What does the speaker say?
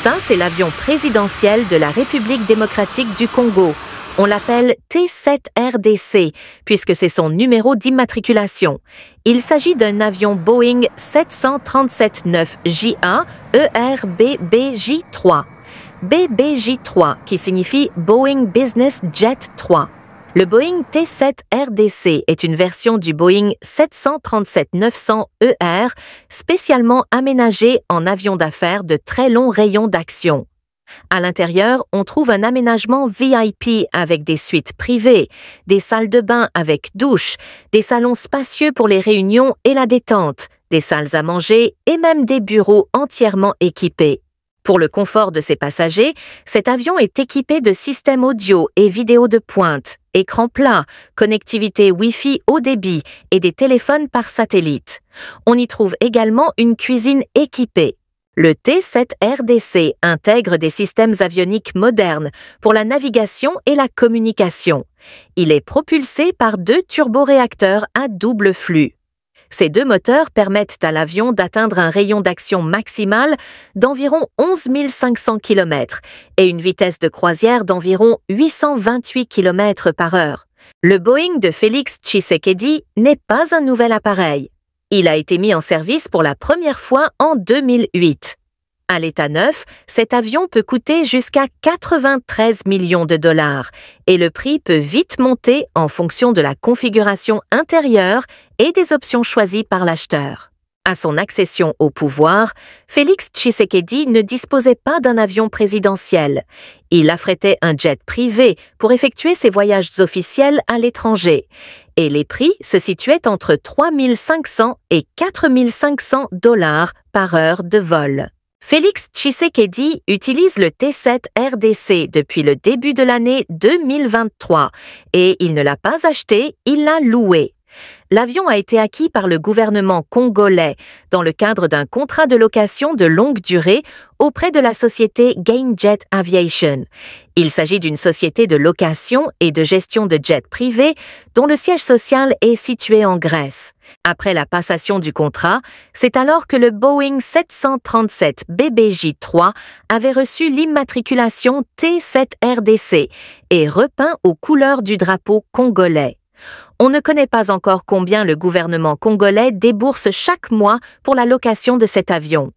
Ça, c'est l'avion présidentiel de la République démocratique du Congo. On l'appelle T-7RDC, puisque c'est son numéro d'immatriculation. Il s'agit d'un avion Boeing 737-9JA ERBBJ-3. BBJ-3, qui signifie Boeing Business Jet 3. Le Boeing T-7RDC est une version du Boeing 737-900ER spécialement aménagé en avion d'affaires de très long rayon d'action. À l'intérieur, on trouve un aménagement VIP avec des suites privées, des salles de bain avec douche, des salons spacieux pour les réunions et la détente, des salles à manger et même des bureaux entièrement équipés. Pour le confort de ses passagers, cet avion est équipé de systèmes audio et vidéo de pointe, écran plat, connectivité Wi-Fi haut débit et des téléphones par satellite. On y trouve également une cuisine équipée. Le T-7RDC intègre des systèmes avioniques modernes pour la navigation et la communication. Il est propulsé par 2 turboréacteurs à double flux. Ces 2 moteurs permettent à l'avion d'atteindre un rayon d'action maximal d'environ 11 500 km et une vitesse de croisière d'environ 828 km par heure. Le Boeing de Félix Tshisekedi n'est pas un nouvel appareil. Il a été mis en service pour la première fois en 2008. À l'état neuf, cet avion peut coûter jusqu'à 93 millions de dollars et le prix peut vite monter en fonction de la configuration intérieure et des options choisies par l'acheteur. À son accession au pouvoir, Félix Tshisekedi ne disposait pas d'un avion présidentiel. Il affrétait un jet privé pour effectuer ses voyages officiels à l'étranger. Et les prix se situaient entre 3 500 et 4 500 dollars par heure de vol. Félix Tshisekedi utilise le T-7RDC depuis le début de l'année 2023 et il ne l'a pas acheté, il l'a loué. L'avion a été acquis par le gouvernement congolais dans le cadre d'un contrat de location de longue durée auprès de la société GainJet Aviation. Il s'agit d'une société de location et de gestion de jets privés dont le siège social est situé en Grèce. Après la passation du contrat, c'est alors que le Boeing 737 BBJ-3 avait reçu l'immatriculation T-7RDC et repeint aux couleurs du drapeau congolais. On ne connaît pas encore combien le gouvernement congolais débourse chaque mois pour la location de cet avion.